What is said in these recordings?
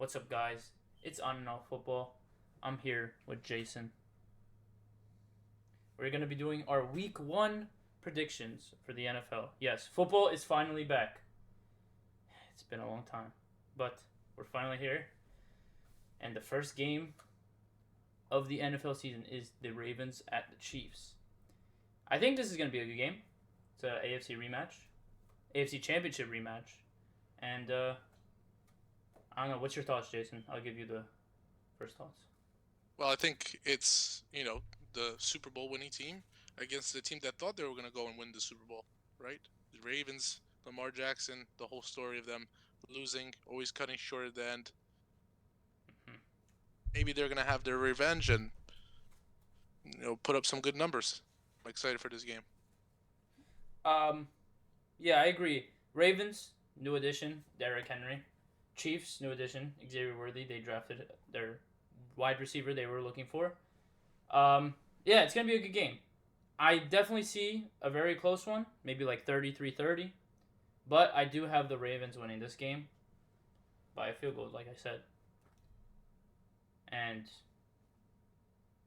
What's up, guys? It's On&Off Football. I'm here with Jason. We're going to be doing our Week 1 predictions for the NFL. Yes, football is finally back. It's been a long time, but we're finally here. And the first game of the NFL season is the Ravens at the Chiefs. I think this is going to be a good game. It's an AFC rematch, AFC Championship rematch. And I don't know. What's your thoughts, Jason? I'll give you the first thoughts. Well, I think it's, the Super Bowl winning team against the team that thought they were going to go and win the Super Bowl, right? The Ravens, Lamar Jackson, the whole story of them losing, always cutting short at the end. Mhm. Maybe they're going to have their revenge and, put up some good numbers. I'm excited for this game. Um, yeah, I agree. Ravens, new addition, Derrick Henry. Chiefs, new addition, Xavier Worthy. They drafted their wide receiver they were looking for. Um, yeah, it's going to be a good game. I definitely see a very close one, maybe like 33-30. But I do have the Ravens winning this game by a field goal, like I said. And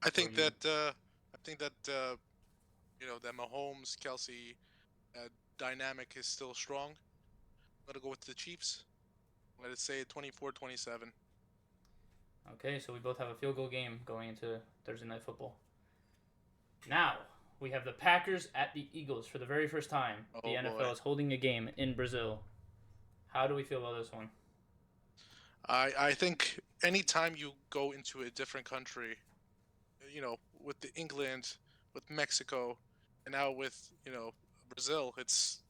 I for think you, that uh, I think that Mahomes Kelsey dynamic is still strong. I'm gonna go with the Chiefs. Let it say 24-27. okay, so we both have a field goal game going into Thursday Night Football. Now, we have the Packers at the Eagles for the very first time. The Oh boy. NFL is holding a game in Brazil. How do we feel about this one? I think anytime you go into a different country, with the England, with Mexico, and now with Brazil, it's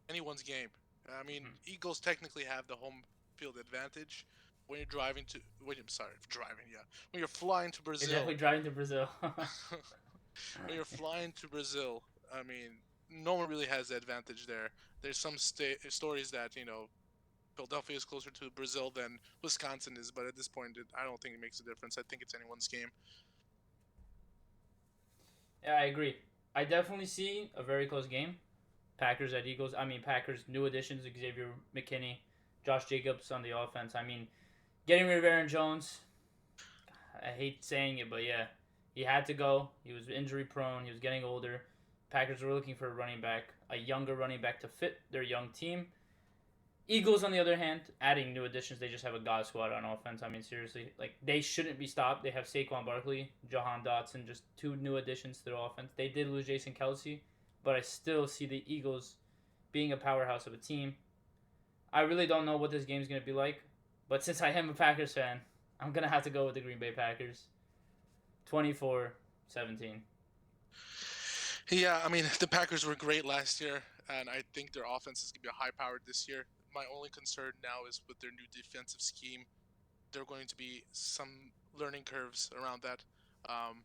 anyone's game. I mean, Mm-hmm. Eagles technically have the home field advantage when you're driving to. I'm sorry, driving. Yeah, when you're flying to You're Brazil. definitely driving to Brazil. When you're flying to Brazil, I mean, no one really has the advantage there. There's some stories that Philadelphia is closer to Brazil than Wisconsin is, but at this point, I don't think it makes a difference. I think it's anyone's game. Yeah, I agree. I definitely see a very close game. Packers at Eagles. I mean, Packers new additions: Xavier McKinney, Josh Jacobs on the offense. I mean, getting rid of Aaron Jones. I hate saying it, but yeah, he had to go. He was injury prone. He was getting older. Packers were looking for a running back, a younger running back to fit their young team. Eagles, on the other hand, adding new additions. They just have a god squad on offense. I mean, seriously, like they shouldn't be stopped. They have Saquon Barkley, Jahan Dotson, just two new additions to their offense. They did lose Jason Kelsey, but I still see the Eagles being a powerhouse of a team. I really don't know what this game's gonna be like, but since I am a Packers fan, I'm gonna have to go with the Green Bay Packers. 24-17. Yeah, I mean, the Packers were great last year, and I think their offense is going to be high powered this year. My only concern now is with their new defensive scheme. There are going to be some learning curves around that. Um,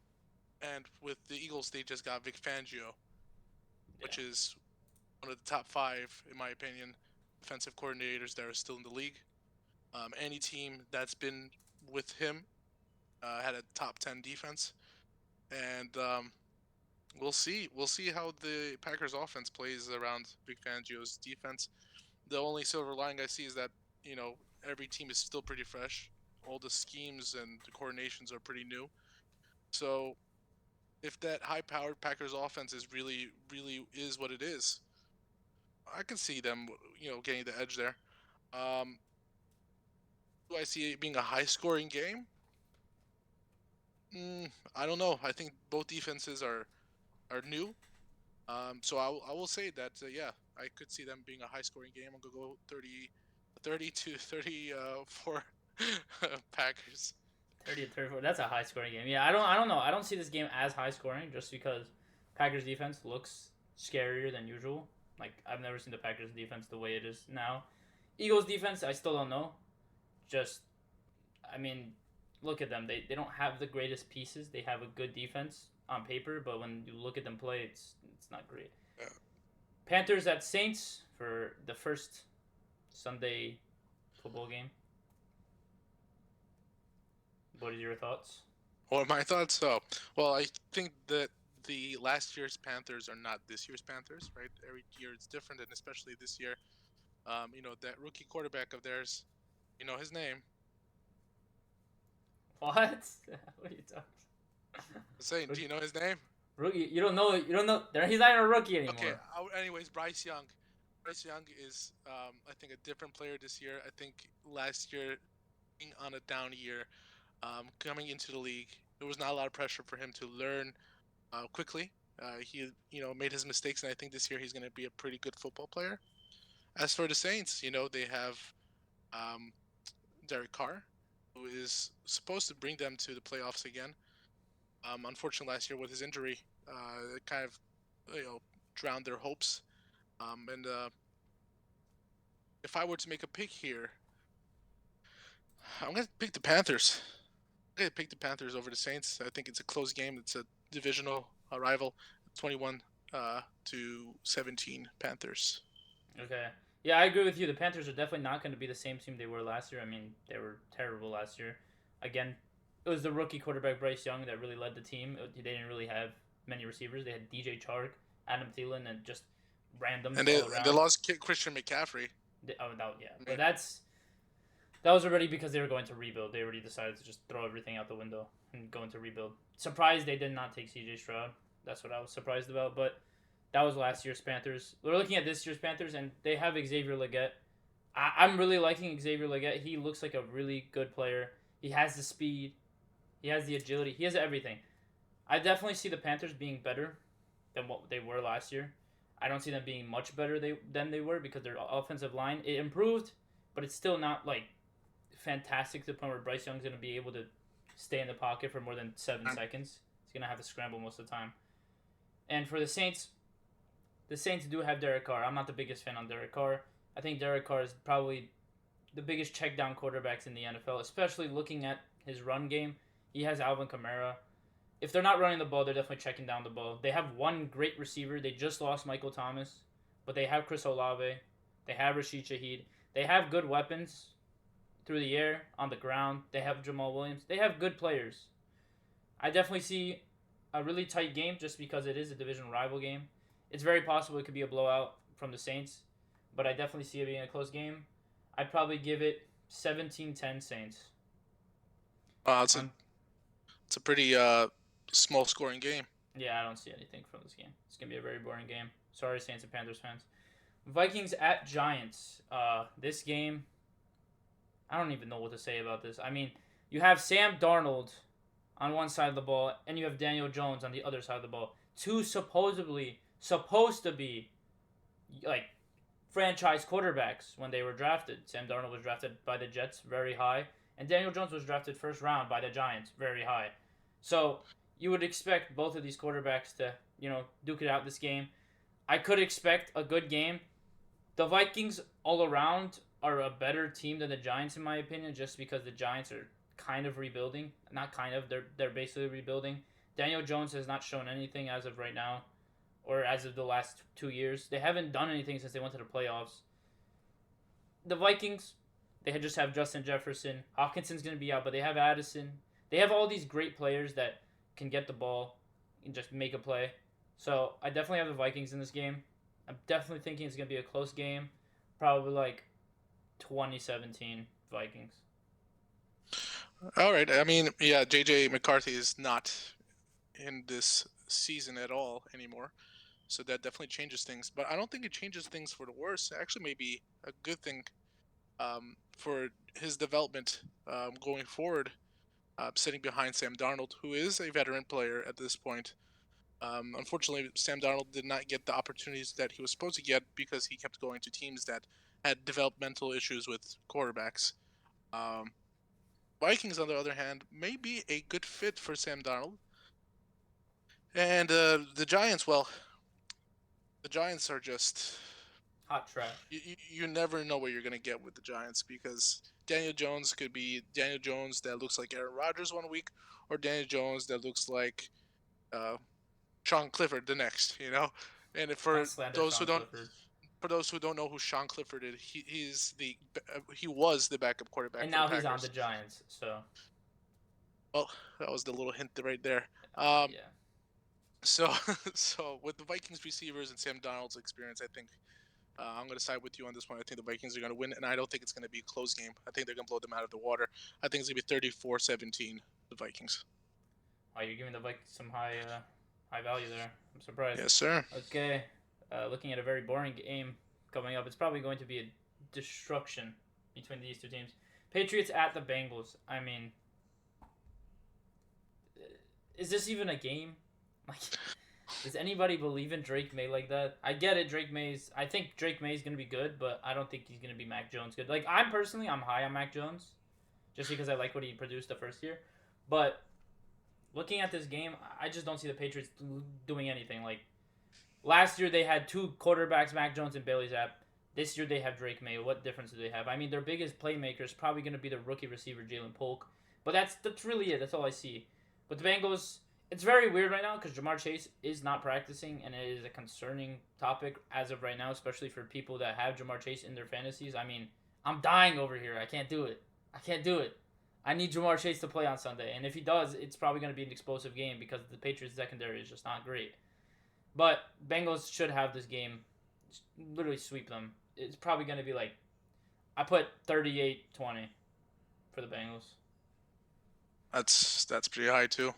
and with the Eagles, they just got Vic Fangio, Yeah. which is one of the top five, in my opinion, defensive coordinators that are still in the league. Any team that's been with him had a top 10 defense. And we'll see. We'll see how the Packers offense plays around Vic Fangio's defense. The only silver lining I see is that, you know, every team is still pretty fresh. All the schemes and the coordinations are pretty new. So if that high powered Packers offense is really is what it is, I can see them, getting the edge there. Um, do I see it being a high scoring game? I don't know. I think both defenses are new. So I will say that yeah, I could see them being a high scoring game. I'm gonna go 30 to 34 Packers. 30-34. That's a high scoring game. Yeah, I don't know. I don't see this game as high scoring just because Packers defense looks scarier than usual. Like I've never seen the Packers defense the way it is now. Eagles defense, I still don't know. Just I mean, look at them. They don't have the greatest pieces. They have a good defense on paper, but when you look at them play, it's not great. Yeah. Panthers at Saints for the first Sunday football game. What are your thoughts? What are my thoughts? So, well, I think that the last year's Panthers are not this year's Panthers, right? Every year it's different, and especially this year, that rookie quarterback of theirs, you know his name, What? What are you talking? Saying, do Rookie, you know his name? rookie. You don't know. You don't know. He's not even a rookie Okay. anymore. Anyways, Bryce Young. Bryce Young is, I think, a different player this year. I think last year, being on a down year, coming into the league, there was not a lot of pressure for him to learn quickly. He, made his mistakes, and I think this year he's going to be a pretty good football player. As for the Saints, they have um, Derek Carr, who is supposed to bring them to the playoffs again. Unfortunately, last year with his injury, it kind of, drowned their hopes. And if I were to make a pick here, I'm gonna pick the Panthers. I'm gonna pick the Panthers over the Saints. I think it's a close game. It's a divisional rival, 21 to 17 Panthers. Okay. Yeah, I agree with you. The Panthers are definitely not going to be the same team they were last year. I mean, they were terrible last year. Again, it was the rookie quarterback Bryce Young that really led the team. They didn't really have many receivers. They had DJ Chark, Adam Thielen, and just randoms And they all they around. lost Christian McCaffrey. Oh, no, yeah, I but mean, that was already because they were going to rebuild. They already decided to just throw everything out the window and go into rebuild. Surprised they did not take CJ Stroud. That's what I was surprised about. But that was last year's Panthers. We're looking at this year's Panthers, and they have Xavier Leggett. I'm really liking Xavier Leggett. He looks like a really good player. He has the speed. He has the agility. He has everything. I definitely see the Panthers being better than what they were last year. I don't see them being much better than they were because their offensive line it improved, but it's still not like fantastic to the point where Bryce Young's going to be able to stay in the pocket for more than 7 seconds. He's going to have to scramble most of the time. And for the Saints do have Derek Carr. I'm not the biggest fan on Derek Carr. I think Derek Carr is probably the biggest check down quarterbacks in the NFL, especially looking at his run game. He has Alvin Kamara. If they're not running the ball, they're definitely checking down the ball. They have one great receiver. They just lost Michael Thomas, but they have Chris Olave. They have Rashid Shaheed. They have good weapons through the air, on the ground. They have Jamal Williams. They have good players. I definitely see a really tight game just because it is a division rival game. It's very possible it could be a blowout from the Saints, but I definitely see it being a close game. I'd probably give it 17-10 Saints. it's a Um, it's a pretty small scoring game. yeah, I don't see anything from this game. It's gonna be a very boring game. Sorry, Saints and Panthers fans. Vikings at Giants. This game, I don't even know what to say about this. I mean, you have Sam Darnold on one side of the ball, and you have Daniel Jones on the other side of the ball. Two supposed to be like franchise quarterbacks when they were drafted. Sam Darnold was drafted by the Jets very high, and Daniel Jones was drafted first round by the Giants very high. So you would expect both of these quarterbacks to, duke it out this game. I could expect a good game. The Vikings all around are a better team than the Giants in my opinion, just because the Giants are kind of rebuilding. Not kind of, they're basically rebuilding. Daniel Jones has not shown anything as of right now, or as of the last 2 years. They haven't done anything since they went to the playoffs. The Vikings, just have Justin Jefferson. Hawkinson's going to be out, but they have Addison. They have all these great players that can get the ball and just make a play. So I definitely have the Vikings in this game. I'm definitely thinking it's going to be a close game. Probably like 2017 Vikings. All right. I mean, yeah, JJ McCarthy is not in this season at all anymore. So that definitely changes things. But I don't think it changes things for the worse. It actually may be a good thing for his development going forward, sitting behind Sam Darnold, who is a veteran player at this point. Unfortunately, Sam Darnold did not get the opportunities that he was supposed to get because he kept going to teams that had developmental issues with quarterbacks. Um, Vikings, on the other hand, may be a good fit for Sam Darnold. And the Giants, well, the Giants are just Hot trash. you never know what you're gonna get with the Giants because Daniel Jones could be Daniel Jones that looks like Aaron Rodgers one week, or Daniel Jones that looks like uh, Sean Clifford the next. And Don't slander Sean Clifford. for those who don't know who Sean Clifford is, he was the backup quarterback And for the now he's on the Packers. Giants, so Well, that was the little hint right there. yeah. So so with the Vikings receivers and Sam Donald's experience, I think I'm going to side with you on this one. I think the Vikings are going to win, and I don't think it's going to be a close game. I think they're going to blow them out of the water. I think it's going to be 34-17, the Vikings. Oh, you're giving the Vikings some high value there. I'm surprised. Yes, sir. Okay, looking at a very boring game coming up. It's probably going to be a destruction between these two teams. Patriots at the Bengals. I mean, is this even a game? Like, does anybody believe in Drake May like that? I get it. I think Drake May is gonna be good, but I don't think he's gonna be Mac Jones good. Like, I'm high on Mac Jones, just because I like what he produced the first year. But looking at this game, I just don't see the Patriots doing anything. Like, last year they had two quarterbacks, Mac Jones and Bailey Zapp. This year they have Drake May. What difference do they have? I mean, their biggest playmaker is probably going to be the rookie receiver Jalen Polk, but that's really it. That's all I see. But the Bengals, it's very weird right now because Jamar Chase is not practicing, and it is a concerning topic as of right now, especially for people that have Jamar Chase in their fantasies. I mean, I'm dying over here. I can't do it. I can't do it. I need Jamar Chase to play on Sunday, and if he does, it's probably going to be an explosive game because the Patriots secondary is just not great. But Bengals should have this game, literally sweep them. It's probably going to be like, I put 38-20 for the Bengals. That's pretty high too.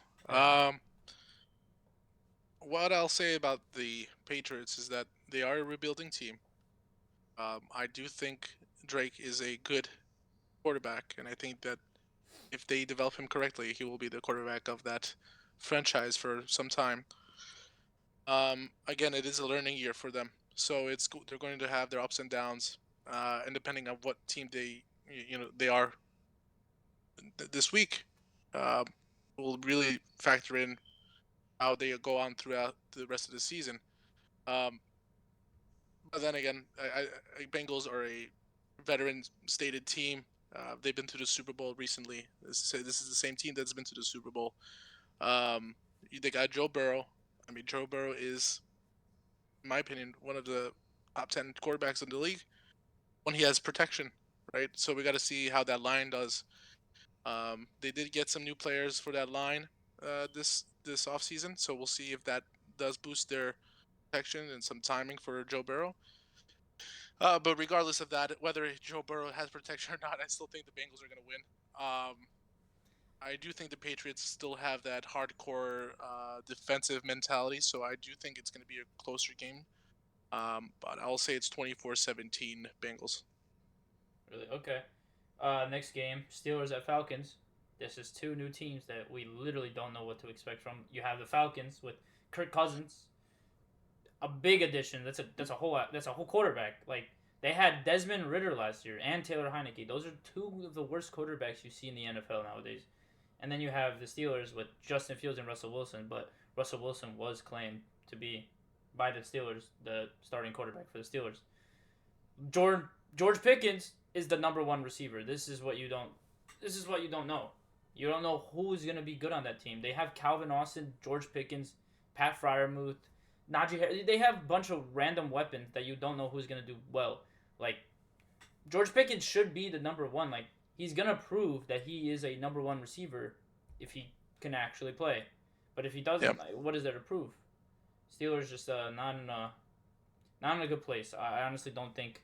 What I'll say about the Patriots is that they are a rebuilding team. I do think Drake is a good quarterback, and I think that if they develop him correctly, he will be the quarterback of that franchise for some time. Again, it is a learning year for them, so they're going to have their ups and downs, and depending on what team they are this week, will really factor in how they go on throughout the rest of the season. But then again, Bengals are a veteran-stated team. They've been to the Super Bowl recently. This is the same team that's been to the Super Bowl. They got Joe Burrow. I mean, Joe Burrow is, in my opinion, one of the top 10 quarterbacks in the league when he has protection, right? So we got to see how that line does. They did get some new players for that line this offseason, so we'll see if that does boost their protection and some timing for Joe Burrow. But regardless of that, whether Joe Burrow has protection or not, I still think the Bengals are going to win. I do think the Patriots still have that hardcore defensive mentality, so I do think it's going to be a closer game. But I'll say it's 24-17 Bengals. Really? Okay. Next game, Steelers at Falcons. This is two new teams that we literally don't know what to expect from. You have the Falcons with Kirk Cousins, a big addition. That's a whole quarterback. Like, they had Desmond Ridder last year and Taylor Heineke. Those are two of the worst quarterbacks you see in the NFL nowadays. And then you have the Steelers with Justin Fields and Russell Wilson, but Russell Wilson was claimed to be by the Steelers the starting quarterback for the Steelers. George Pickens is the number one receiver. This is what you don't know. You don't know who's going to be good on that team. They have Calvin Austin, George Pickens, Pat Fryermuth, Najee Harris. They have a bunch of random weapons that you don't know who's going to do well. Like, George Pickens should be the number one. Like, he's going to prove that he is a number one receiver if he can actually play. But if he doesn't, what is there to prove? Steelers just not in a good place. I honestly don't think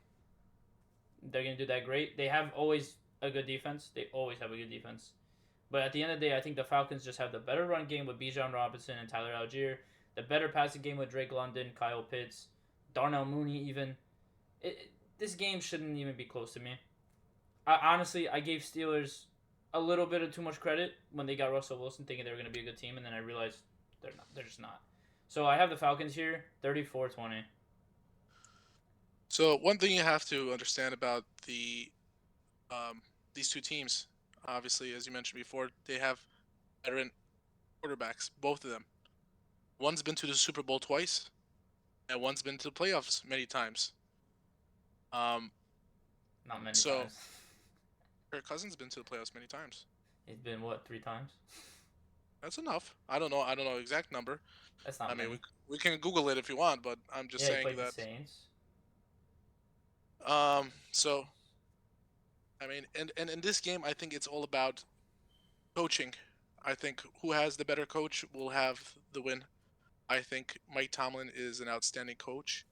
they're going to do that great. They have always a good defense. They always have a good defense. But at the end of the day, I think the Falcons just have the better run game with Bijan Robinson and Tyler Algier. The better passing game with Drake London, Kyle Pitts, Darnell Mooney even. This game shouldn't even be close to me. Honestly, I gave Steelers a little bit of too much credit when they got Russell Wilson, thinking they were going to be a good team, and then I realized they're not. They're just not. So I have the Falcons here, 34-20. So one thing you have to understand about these two teams, obviously, as you mentioned before, they have veteran quarterbacks, both of them. One's been to the Super Bowl twice, and one's been to the playoffs many times. Not many times. Kirk Cousins has been to the playoffs many times. He's been, what, 3 times? That's enough. I don't know exact number. That's not. I mean, we can Google it if you want, but I'm just saying he played that. The Saints. So, I mean, and in this game, I think it's all about coaching. I think who has the better coach will have the win. I think Mike Tomlin is an outstanding coach.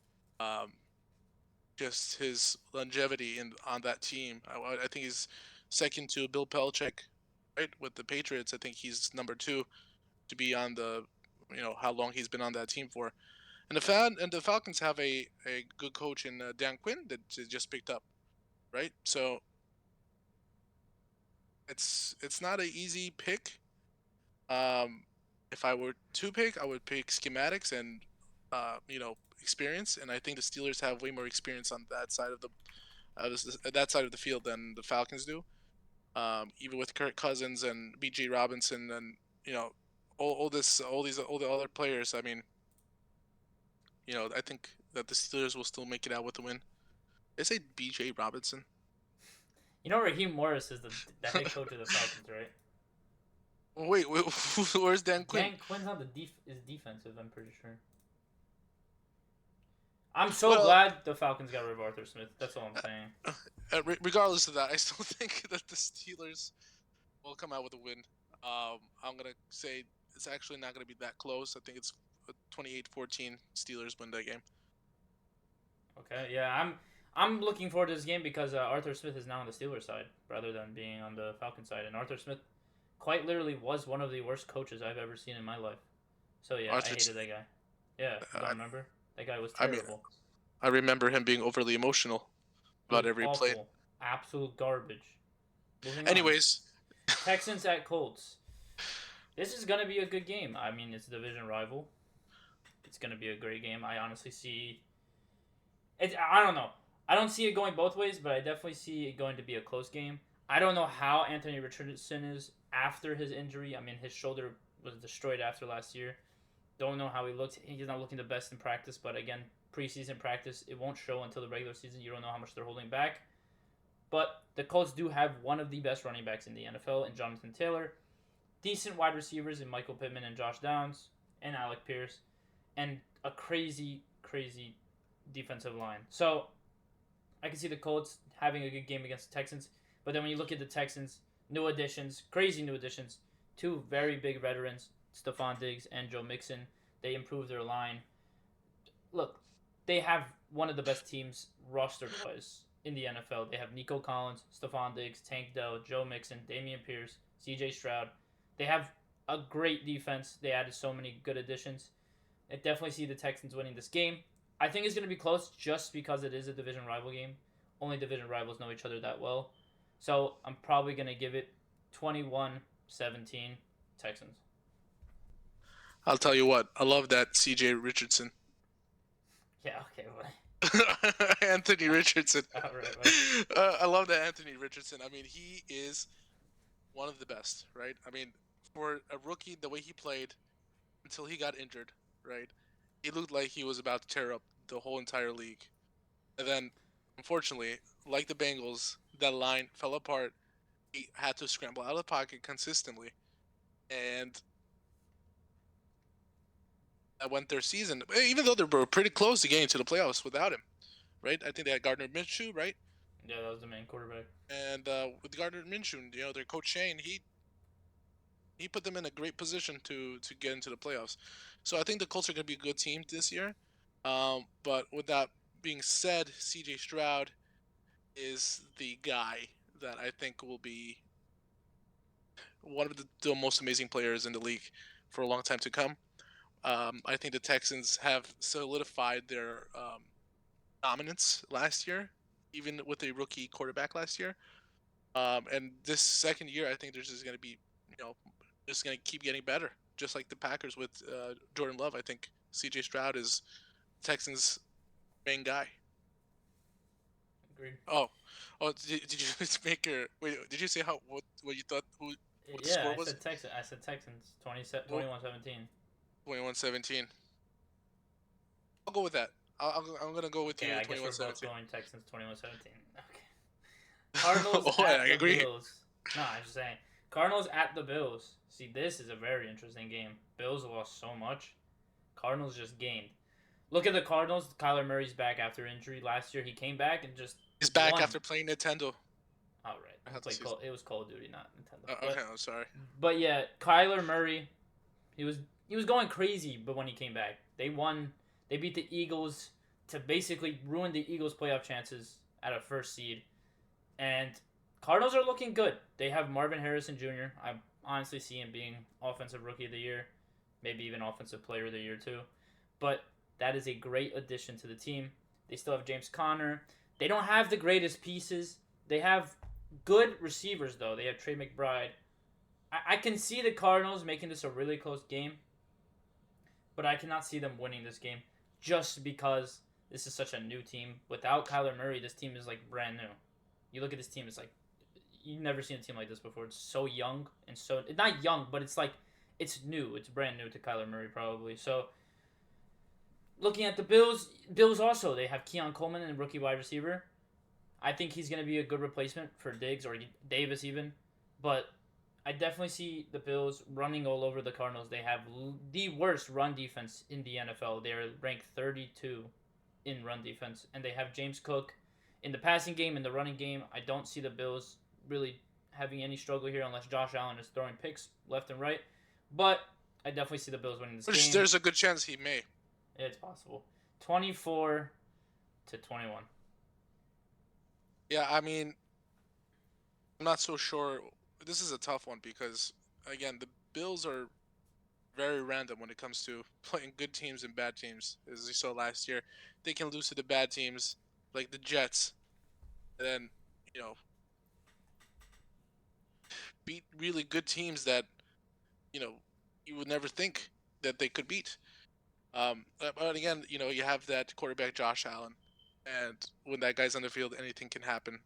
just his longevity in on that team. I think he's second to Bill Belichick, right? With the Patriots, I think he's number two to be on the, how long he's been on that team for. And the Falcons have a good coach in Dan Quinn that just picked up, right? So it's not an easy pick. Um, if I were to pick, I would pick schematics and experience, and I think the Steelers have way more experience on that side of that side of the field than the Falcons do. Even with Kirk Cousins and B.J. Robinson and you know all the other players. I mean, I think that the Steelers will still make it out with the win. They say B.J. Robinson. You know, Raheem Morris is the head coach of the Falcons, right? Wait, where's Dan Quinn? Dan Quinn's on is defensive. I'm pretty sure. I'm so Well, glad the Falcons got rid of Arthur Smith. That's all I'm saying. regardless of that, I still think that the Steelers will come out with a win. I'm gonna say it's actually not gonna be that close. I think it's 28-14 Steelers win that game. Okay, yeah, I'm looking forward to this game because Arthur Smith is now on the Steelers side rather than being on the Falcons side, and Arthur Smith quite literally was one of the worst coaches I've ever seen in my life. So yeah, I hated that guy. Yeah, you don't remember? That guy was I mean, terrible. I remember him being overly emotional about every awful. play. Absolute garbage. Moving Anyways, on. Texans at Colts. This is gonna be a good game. I mean, it's a division rival. It's gonna be a great game. I honestly see. I don't know. I don't see it going both ways, but I definitely see it going to be a close game. I don't know how Anthony Richardson is after his injury. I mean, his shoulder was destroyed after last year. Don't know how he looks. He's not looking the best in practice, but again, preseason practice, it won't show until the regular season. You don't know how much they're holding back. But the Colts do have one of the best running backs in the NFL in Jonathan Taylor. Decent wide receivers in Michael Pittman and Josh Downs and Alec Pierce. And a crazy, crazy defensive line. So I can see the Colts having a good game against the Texans. But then when you look at the Texans, new additions, crazy new additions, two very big veterans, Stephon Diggs and Joe Mixon. They improved their line. Look, they have one of the best teams roster-wise in the NFL. They have Nico Collins, Stephon Diggs, Tank Dell, Joe Mixon, Damian Pierce, C.J. Stroud. They have a great defense. They added so many good additions. I definitely see the Texans winning this game. I think it's going to be close just because it is a division rival game. Only division rivals know each other that well. So I'm probably going to give it 21-17 Texans. I'll tell you what. I love that C.J. Richardson. Yeah, okay, Anthony Richardson. Right. I love that Anthony Richardson. I mean, he is one of the best, right? I mean, for a rookie, the way he played until he got injured, right? He looked like he was about to tear up the whole entire league. And then, unfortunately, like the Bengals, that line fell apart. He had to scramble out of the pocket consistently. And that went their season, even though they were pretty close to getting to the playoffs without him, right? I think they had Gardner Minshew, right? Yeah, that was the main quarterback. And with Gardner Minshew, their coach Shane, he put them in a great position to get into the playoffs. So I think the Colts are going to be a good team this year. But with that being said, C.J. Stroud is the guy that I think will be one of the most amazing players in the league for a long time to come. I think the Texans have solidified their dominance last year, even with a rookie quarterback last year. And this second year, I think there's just going to be, just going to keep getting better, just like the Packers with Jordan Love. I think C.J. Stroud is Texans' main guy. Agreed. Oh, did you make your wait? Did you say what you thought? What the Yeah, score was? I said Texans 21-17. 21-17. I'll go with that. I'm gonna go with you. I guess we're 21-17. both going Texans 21-17. Okay. Cardinals I at the agree. Bills. No, I'm just saying. Cardinals at the Bills. See, this is a very interesting game. Bills lost so much. Cardinals just gained. Look at the Cardinals. Kyler Murray's back after injury. Last year he came back and just He's back won. after playing Nintendo. Oh, right. It was Call of Duty, not Nintendo. Okay, I'm sorry. But yeah, Kyler Murray, he was going crazy, but when he came back, they won. They beat the Eagles to basically ruin the Eagles' playoff chances at a first seed. And Cardinals are looking good. They have Marvin Harrison Jr. I honestly see him being Offensive Rookie of the Year, maybe even Offensive Player of the Year too. But that is a great addition to the team. They still have James Conner. They don't have the greatest pieces. They have good receivers, though. They have Trey McBride. I can see the Cardinals making this a really close game, but I cannot see them winning this game just because this is such a new team. Without Kyler Murray, this team is like brand new. You look at this team, it's like you've never seen a team like this before. It's so young and so not young, but it's like it's new. It's brand new to Kyler Murray probably. So looking at the Bills also they have Keon Coleman and rookie wide receiver. I think he's going to be a good replacement for Diggs or Davis even, but I definitely see the Bills running all over the Cardinals. They have the worst run defense in the NFL. They are ranked 32 in run defense, and they have James Cook in the passing game, in the running game. I don't see the Bills really having any struggle here unless Josh Allen is throwing picks left and right. But I definitely see the Bills winning this game. There's a good chance he may. It's possible. 24-21. Yeah, I mean, I'm not so sure. This is a tough one because, again, the Bills are very random when it comes to playing good teams and bad teams. As you saw last year, they can lose to the bad teams like the Jets, and then, beat really good teams that, you would never think that they could beat. But again, you have that quarterback Josh Allen, and when that guy's on the field, anything can happen.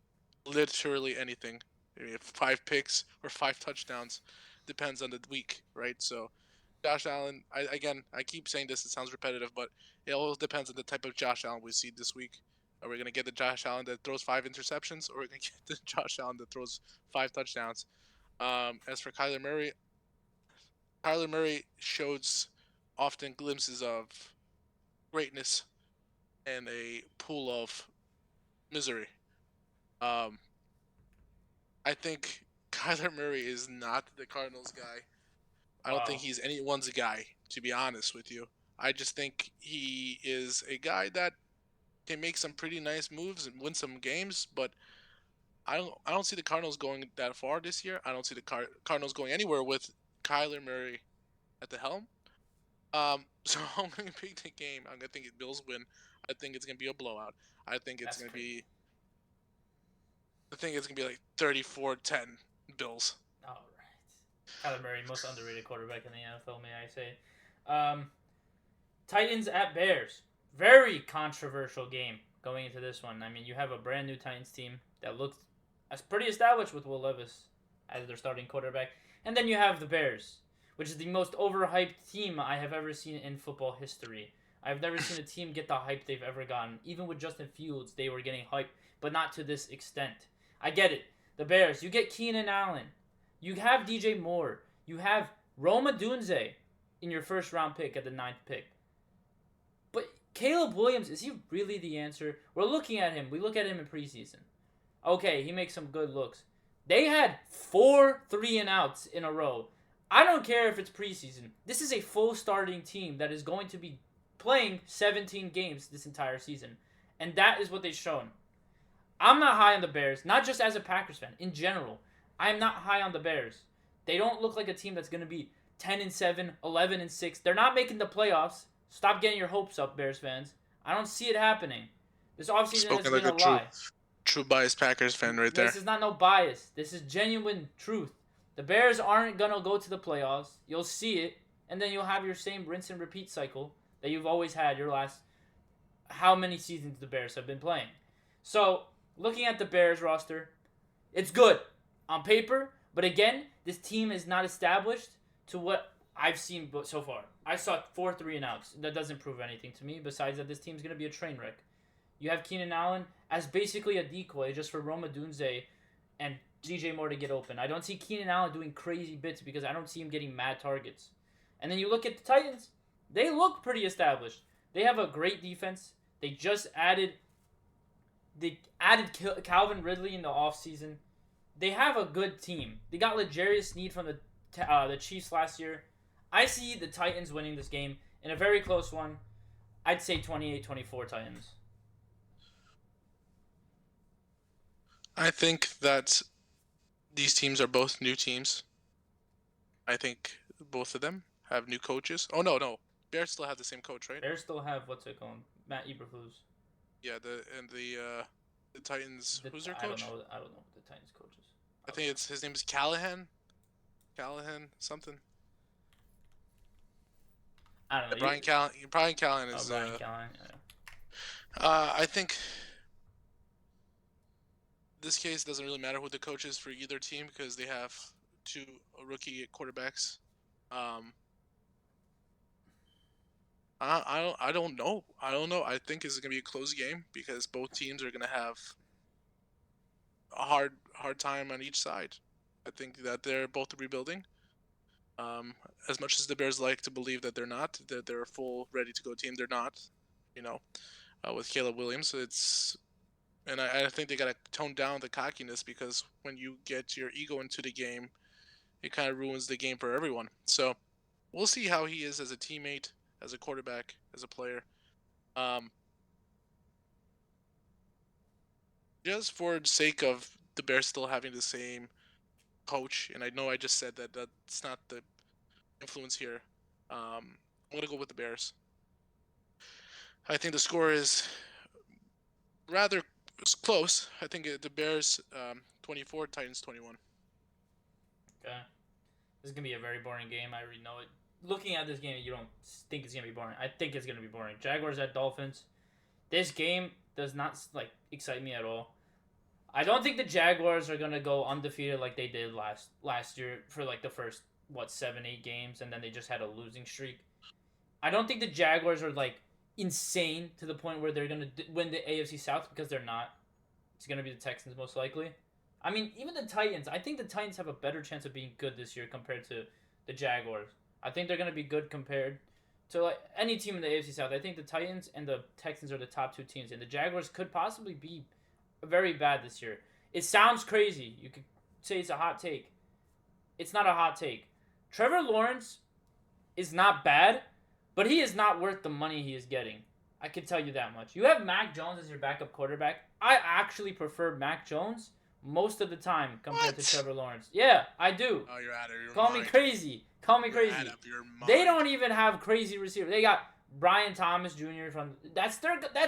Literally anything. Maybe 5 picks or 5 touchdowns, depends on the week, right? So, Josh Allen, I keep saying this. It sounds repetitive, but it all depends on the type of Josh Allen we see this week. Are we gonna get the Josh Allen that throws 5 interceptions, or are we gonna get the Josh Allen that throws 5 touchdowns? As for Kyler Murray shows often glimpses of greatness and a pool of misery. Um, I think Kyler Murray is not the Cardinals guy. I don't think he's anyone's guy, to be honest with you. I just think he is a guy that can make some pretty nice moves and win some games, but I don't see the Cardinals going that far this year. I don't see the Cardinals going anywhere with Kyler Murray at the helm. So I'm going to pick the game. I'm going to think Bills win. I think it's going to be a blowout. I think it's going to be like 34-10 Bills. All right. Kyler Murray, most underrated quarterback in the NFL, may I say. Titans at Bears. Very controversial game going into this one. I mean, you have a brand new Titans team that looks as pretty established with Will Levis as their starting quarterback. And then you have the Bears, which is the most overhyped team I have ever seen in football history. I've never seen a team get the hype they've ever gotten. Even with Justin Fields, they were getting hype, but not to this extent. I get it. The Bears, you get Keenan Allen. You have DJ Moore. You have Rome Odunze in your first round pick at the 9th pick. But Caleb Williams, is he really the answer? We're looking at him. We look at him in preseason. Okay, he makes some good looks. They had 4 3-and-outs in a row. I don't care if it's preseason. This is a full starting team that is going to be playing 17 games this entire season. And that is what they've shown. I'm not high on the Bears, not just as a Packers fan. In general, I am not high on the Bears. They don't look like a team that's going to be 10-7, 11-6. They're not making the playoffs. Stop getting your hopes up, Bears fans. I don't see it happening. This offseason has been a lie. True biased Packers fan right there. This is not no bias. This is genuine truth. The Bears aren't going to go to the playoffs. You'll see it, and then you'll have your same rinse and repeat cycle that you've always had your last how many seasons the Bears have been playing. So, looking at the Bears roster, it's good on paper, but again, this team is not established to what I've seen so far. I saw 4 3-and-outs. That doesn't prove anything to me, besides that this team's going to be a train wreck. You have Keenan Allen as basically a decoy just for Rome Odunze and DJ Moore to get open. I don't see Keenan Allen doing crazy bits because I don't see him getting mad targets. And then you look at the Titans. They look pretty established. They have a great defense. They just added Calvin Ridley in the offseason. They have a good team. They got L'Jarius Sneed from the Chiefs last year. I see the Titans winning this game in a very close one. I'd say 28-24 Titans. I think that these teams are both new teams. I think both of them have new coaches. Oh no. Bears still have the same coach, right? Bears still have what's it called? Matt Eberflus. Yeah, the Titans. Who's their I don't coach? know. I don't know what the Titans coach is. I think it's his name is Callahan. Callahan something. I don't know. Brian Callahan Oh, is. Brian Callahan. Yeah. I think this case doesn't really matter who the coach is for either team because they have two rookie quarterbacks. Um, I don't know. I don't know. I think it's gonna be a close game because both teams are gonna have a hard time on each side. I think that they're both rebuilding. As much as the Bears like to believe that they're not, that they're a full ready to go team, they're not. You know, with Caleb Williams, and I think they gotta tone down the cockiness because when you get your ego into the game, it kind of ruins the game for everyone. So we'll see how he is as a teammate, as a quarterback, as a player. Um, just for the sake of the Bears still having the same coach, and I know I just said that that's not the influence here. I'm gonna go with the Bears. I think the score is rather close. I think the Bears 24, Titans 21. Okay. This is gonna be a very boring game. I already know it. Looking at this game, you don't think it's gonna be boring. I think it's gonna be boring. Jaguars at Dolphins. This game does not excite me at all. I don't think the Jaguars are gonna go undefeated like they did last year for like the first 7-8 games, and then they just had a losing streak. I don't think the Jaguars are like insane to the point where they're gonna win the AFC South because they're not. It's gonna be the Texans most likely. I mean, even the Titans. I think the Titans have a better chance of being good this year compared to the Jaguars. I think they're gonna be good compared to like any team in the AFC South. I think the Titans and the Texans are the top two teams, and the Jaguars could possibly be very bad this year. It sounds crazy. You could say it's a hot take. It's not a hot take. Trevor Lawrence is not bad, but he is not worth the money he is getting. I can tell you that much. You have Mac Jones as your backup quarterback. I actually prefer Mac Jones most of the time compared to Trevor Lawrence. Yeah, I do. Oh, you're out of your Call mind. me crazy. Call me crazy. Out of your mind. They don't even have crazy receivers. They got Brian Thomas Jr. from that's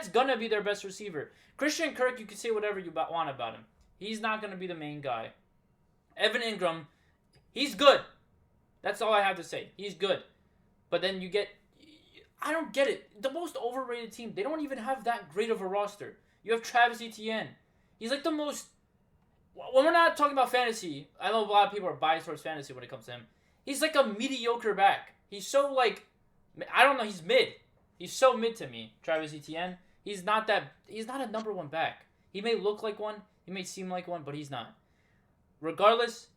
gonna be their best receiver. Christian Kirk, you can say whatever you want about him. He's not gonna be the main guy. Evan Ingram, he's good. That's all I have to say. He's good. But then you get I don't get it. The most overrated team, they don't even have that great of a roster. You have Travis Etienne. He's like the most when we're not talking about fantasy, I know a lot of people are biased towards fantasy when it comes to him. He's like a mediocre back. He's so like I don't know, he's mid. He's so mid to me, Travis Etienne. He's not a number one back. He may look like one, he may seem like one, but he's not. Regardless,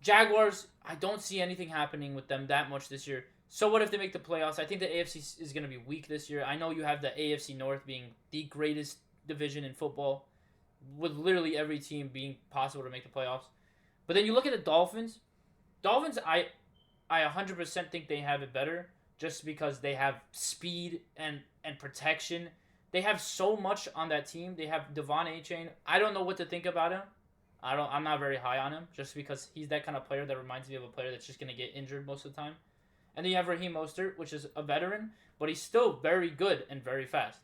Jaguars, I don't see anything happening with them that much this year. So what if they make the playoffs? I think the AFC is going to be weak this year. I know you have the AFC North being the greatest division in football, with literally every team being possible to make the playoffs. But then you look at the Dolphins. Dolphins, I 100% think they have it better just because they have speed and protection. They have so much on that team. They have Devon A-Chain. I don't know what to think about him. I'm not very high on him just because he's that kind of player that reminds me of a player that's just going to get injured most of the time. And then you have Raheem Mostert, which is a veteran, but he's still very good and very fast.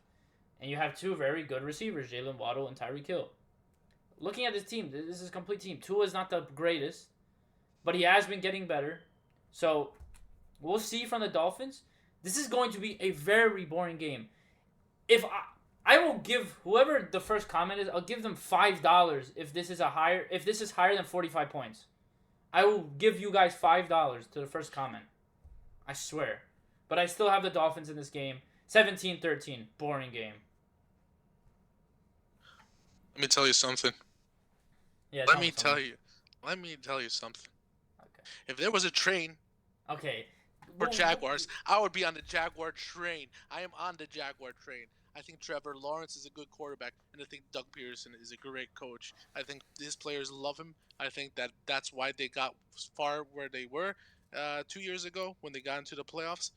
And you have two very good receivers, Jalen Waddle and Tyreek Hill. Looking at this team, this is a complete team. Tua is not the greatest, but he has been getting better. So we'll see from the Dolphins. This is going to be a very boring game. If I will give whoever the first comment is, I'll give them $5 if this is higher than 45 points. I will give you guys $5 to the first comment. I swear. But I still have the Dolphins in this game. 17-13. Boring game. Let me tell you something. Yeah. Let me tell you something. Okay. If there was a train Okay. for Jaguars, I would be on the Jaguar train. I am on the Jaguar train. I think Trevor Lawrence is a good quarterback, and I think Doug Peterson is a great coach. I think these players love him. I think that's why they got far where they were 2 years ago when they got into the playoffs.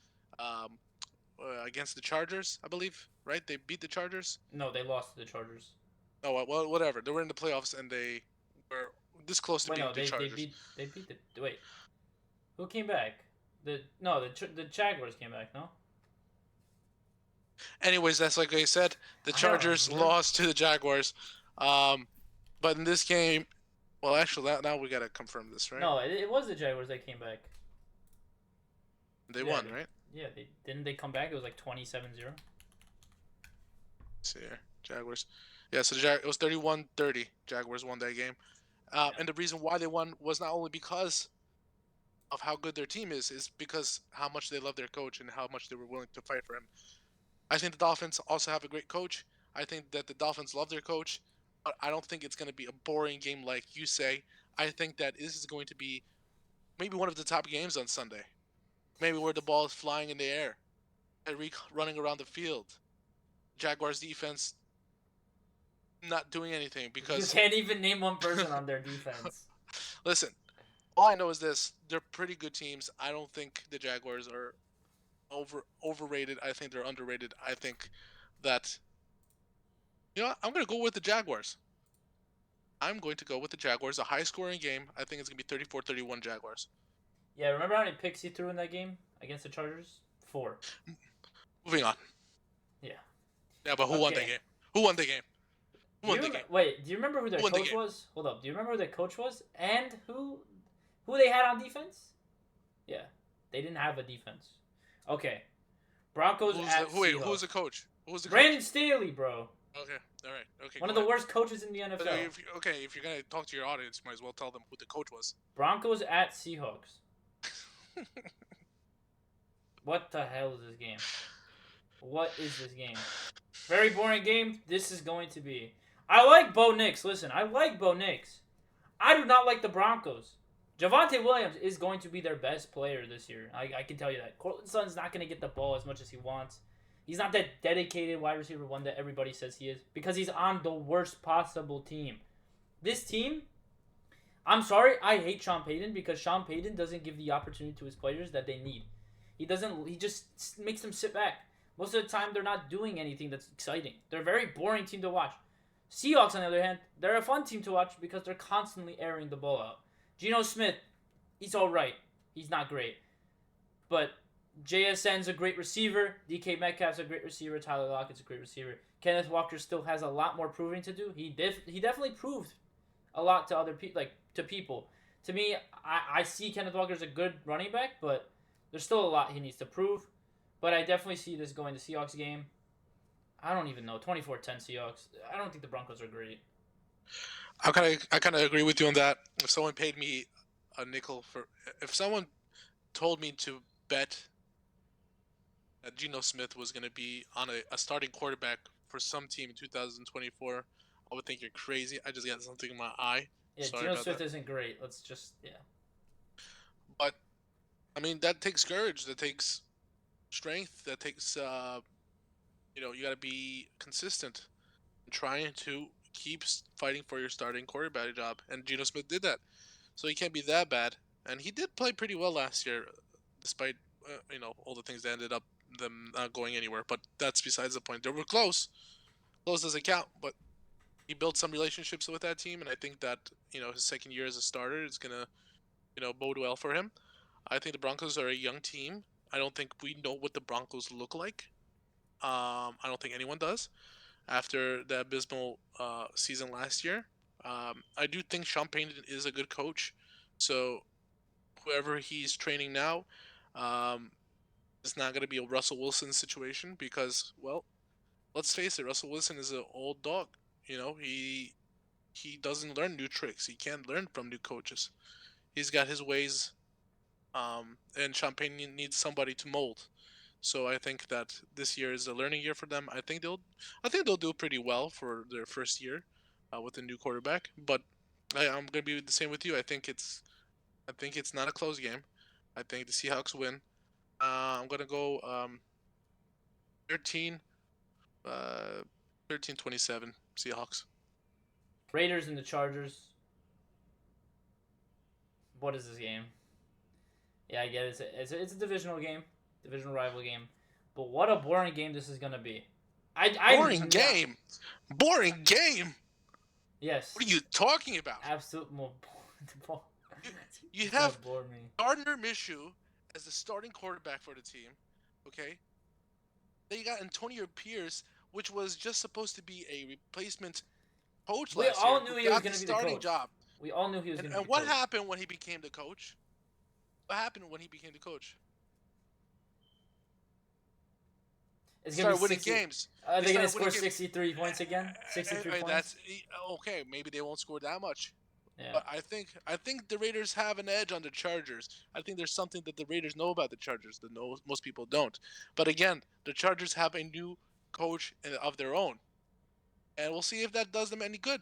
against the Chargers, I believe. Right? They beat the Chargers. No, they lost to the Chargers. Oh well, whatever. They were in the playoffs and they were this close to Wait, beating no, the Chargers. they beat the wait. Who came back? The Jaguars came back. No, Anyways, that's like I said. The I don't Chargers remember. lost to the Jaguars. Um, but in this game, well, actually, now we gotta confirm this, right? No, it was the Jaguars that came back. They Yeah, won, right? yeah, they didn't they come back? It was like 27-0. Let's see here, Jaguars. Yeah, so it was 31-30. Jaguars won that game. Yeah. And the reason why they won was not only because of how good their team is because how much they love their coach and how much they were willing to fight for him. I think the Dolphins also have a great coach. I think that the Dolphins love their coach, but I don't think it's going to be a boring game like you say. I think that this is going to be maybe one of the top games on Sunday. Maybe where the ball is flying in the air, Tyreek running around the field, Jaguars defense not doing anything You because can't even name one person on their defense. listen, all I know is this: they're pretty good teams. I don't think the Jaguars are overrated. I think they're underrated. I think that I'm gonna go with the Jaguars. I'm going to go with the Jaguars. A high scoring game. I think it's gonna be 34-31 Jaguars. Yeah, remember how many picks he threw in that game against the Chargers? 4. Moving on. Yeah. Yeah, but who won that Okay. game? Who won the game? Who won the game? Wait, do you remember who their Who won the coach game? was? Hold up. Do you remember who their coach was? And who they had on defense? Yeah. They didn't have a defense. Okay. Broncos at Wait, Seahawks. who was the coach? Who was the Brandon Staley, bro. coach? Okay, all right, okay. One go of the ahead. worst coaches in the NFL. If you're gonna talk to your audience, you might as well tell them who the coach was. Broncos at Seahawks. What the hell is this game? What is this game? Very boring game. This is going to be. I like Bo Nix. Listen, I like Bo Nix. I do not like the Broncos. Javonte Williams is going to be their best player this year. I can tell you that. Cortland Sutton's not going to get the ball as much as he wants. He's not that dedicated wide receiver one that everybody says he is because he's on the worst possible team. This team, I'm sorry, I hate Sean Payton because Sean Payton doesn't give the opportunity to his players that they need. He doesn't. He just makes them sit back. Most of the time, they're not doing anything that's exciting. They're a very boring team to watch. Seahawks, on the other hand, they're a fun team to watch because they're constantly airing the ball out. Geno Smith, he's all right. He's not great. But JSN's a great receiver. DK Metcalf's a great receiver. Tyler Lockett's a great receiver. Kenneth Walker still has a lot more proving to do. He definitely proved a lot to other people, to people. To me, I see Kenneth Walker as a good running back, but there's still a lot he needs to prove. But I definitely see this going to Seahawks game. I don't even know. 24-10 Seahawks. I don't think the Broncos are great. I kind of agree with you on that. If someone paid me a nickel if someone told me to bet that Geno Smith was going to be on a starting quarterback for some team in 2024, I would think you're crazy. I just got something in my eye. Yeah, Sorry Geno about Smith that. isn't great. Let's just, yeah. But I mean, that takes courage. That takes strength. That takes you got to be consistent, trying to keep fighting for your starting quarterback job. And Geno Smith did that, so he can't be that bad. And he did play pretty well last year, despite all the things that ended up them not going anywhere. But that's besides the point. They were close. Close doesn't count, but he built some relationships with that team, and I think that his second year as a starter is gonna bode well for him. I think the Broncos are a young team. I don't think we know what the Broncos look like. I don't think anyone does after the abysmal season last year. I do think Sean Payton is a good coach, so whoever he's training now, it's not going to be a Russell Wilson situation because, well, let's face it, Russell Wilson is an old dog. He doesn't learn new tricks. He can't learn from new coaches. He's got his ways, and Sean Payton needs somebody to mold. So I think that this year is a learning year for them. I think they'll do pretty well for their first year with a new quarterback. But I'm gonna be the same with you. I think it's not a close game. I think the Seahawks win. I'm gonna go 13, 13-27 Seahawks. Raiders and the Chargers. What is this game? Yeah, I get it. It's a divisional game, divisional rival game. But what a boring game this is gonna be. I'm Boring not. game. Boring game. Yes. What are you talking about? Absolute more. You, you It's gonna have bore me. Gardner Minshew as the starting quarterback for the team. Okay. Then you got Antonio Pierce, which was just supposed to be a replacement coach We last year, all knew who he was got the gonna be the starting coach. job. We all knew he was gonna be And the what coach. happened when he became the coach? What happened when he became the coach? It's gonna be Started winning 60. games. Are They they gonna started score winning games. 63 points again? 63 points. That's okay. Maybe they won't score that much. Yeah. But I think the Raiders have an edge on the Chargers. I think there's something that the Raiders know about the Chargers that most people don't. But again, the Chargers have a new coach of their own, and we'll see if that does them any good.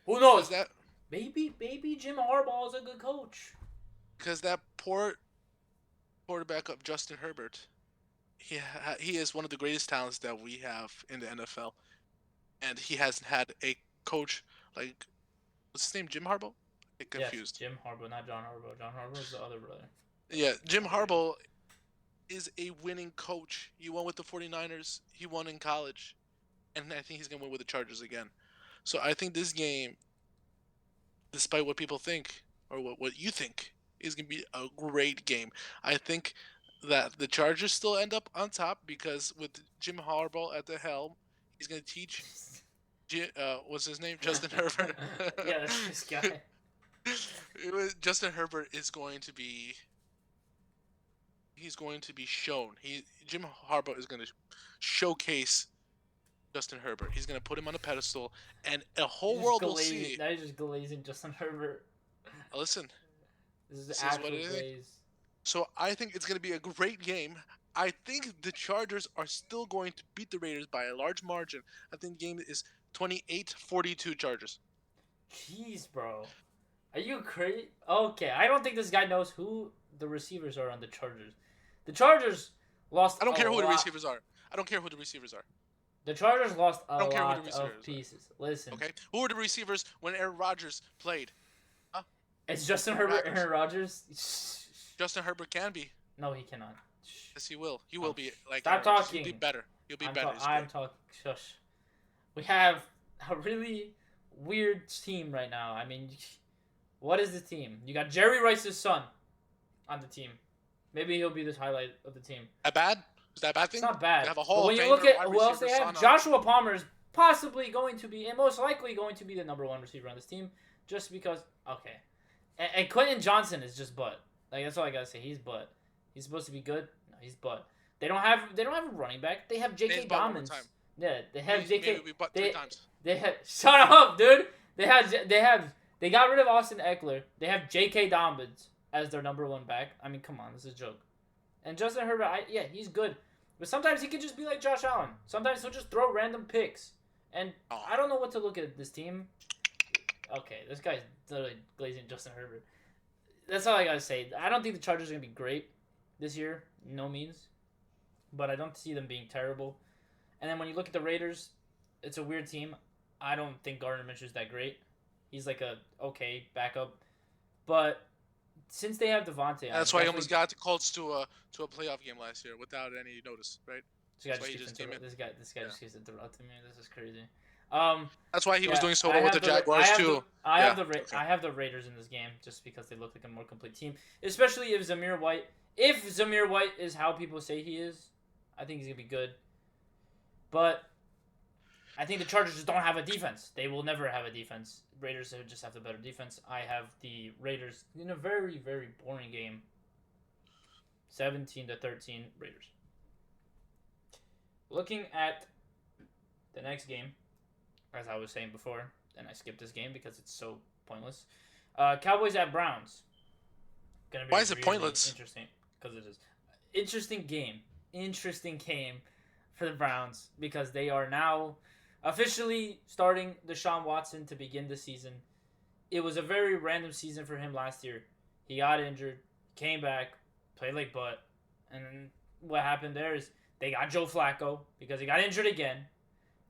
Who knows? Because that Maybe Jim Harbaugh is a good coach. because that poor quarterback of Justin Herbert, he is one of the greatest talents that we have in the NFL, and he hasn't had a coach like what's his name, Jim Harbaugh? I get confused. Yes, Jim Harbaugh, not John Harbaugh. John Harbaugh is the other brother. Yeah, Jim Harbaugh is a winning coach. He won with the 49ers. He won in college. And I think he's going to win with the Chargers again. So I think this game, despite what people think, or what you think, is going to be a great game. I think that the Chargers still end up on top because with Jim Harbaugh at the helm, he's going to teach, what's his name? Justin Herbert. Yeah, that's this guy. Justin Herbert is going to be shown. Jim Harbaugh is going to showcase Justin Herbert. He's going to put him on a pedestal, and a whole world will see. Now you're just glazing Justin Herbert. Listen, This is this the is actual what it is. glaze. So I think it's going to be a great game. I think the Chargers are still going to beat the Raiders by a large margin. I think the game is 28-42 Chargers. Jeez, bro. Are you crazy? Okay, I don't think this guy knows who the receivers are on the Chargers. The Chargers lost. I don't care who the lot. receivers are. I don't care who the receivers are. The Chargers lost a don't care who lot the of receivers are. pieces. Listen, Okay, who were the receivers when Aaron Rodgers played? it's Justin Herbert, Packers. Aaron Rodgers. Justin Herbert can be. No, he cannot. Yes, he will. He will be like. Stop Aaron Rodgers. talking. He'll be better. He'll be better. He's I'm great. talking. Shush. We have a really weird team right now. I mean, what is the team? You got Jerry Rice's son on the team. Maybe he'll be the highlight of the team. That bad? Is that a bad thing? It's not bad. They have a But Hall when of you look Famer at wide who else they receiver have, son Joshua Palmer is possibly going to be, and most likely going to be the number one receiver on this team, just because. Okay, and Quentin Johnson is just butt. Like that's all I gotta say. He's butt. He's supposed to be good. No, he's butt. They don't have a running back. They have J.K. Names butt one more Dobbins. time. Yeah, they have J.K. Maybe we butt three times. They have shut up, dude. They got rid of Austin Eckler. They have J.K. Dobbins as their number one back. I mean, come on, this is a joke. And Justin Herbert, he's good, but sometimes he can just be like Josh Allen. Sometimes he'll just throw random picks, and I don't know what to look at this team. Okay, this guy's literally glazing Justin Herbert. That's all I gotta say. I don't think the Chargers are gonna be great this year, no means, but I don't see them being terrible. And then when you look at the Raiders, it's a weird team. I don't think Gardner Minshew's that great. He's like a okay backup, but since they have Devontae, That's why he almost got the Colts to a playoff game last year without any notice, right? This guy just keeps interrupting me. This is crazy. That's why he was doing so well with the Jaguars too. I have the Raiders in this game just because they look like a more complete team, especially if Zamir White is how people say he is. I think he's gonna be good, but I think the Chargers just don't have a defense. They will never have a defense. Raiders just have the better defense. I have the Raiders in a very, very boring game. 17-13 Raiders. Looking at the next game, as I was saying before, and I skipped this game because it's so pointless. Cowboys at Browns. Why is it pointless? Interesting, because it is. Interesting game for the Browns because they are now officially starting Deshaun Watson to begin the season. It was a very random season for him last year. He got injured, came back, played like butt, and what happened there is they got Joe Flacco because he got injured again.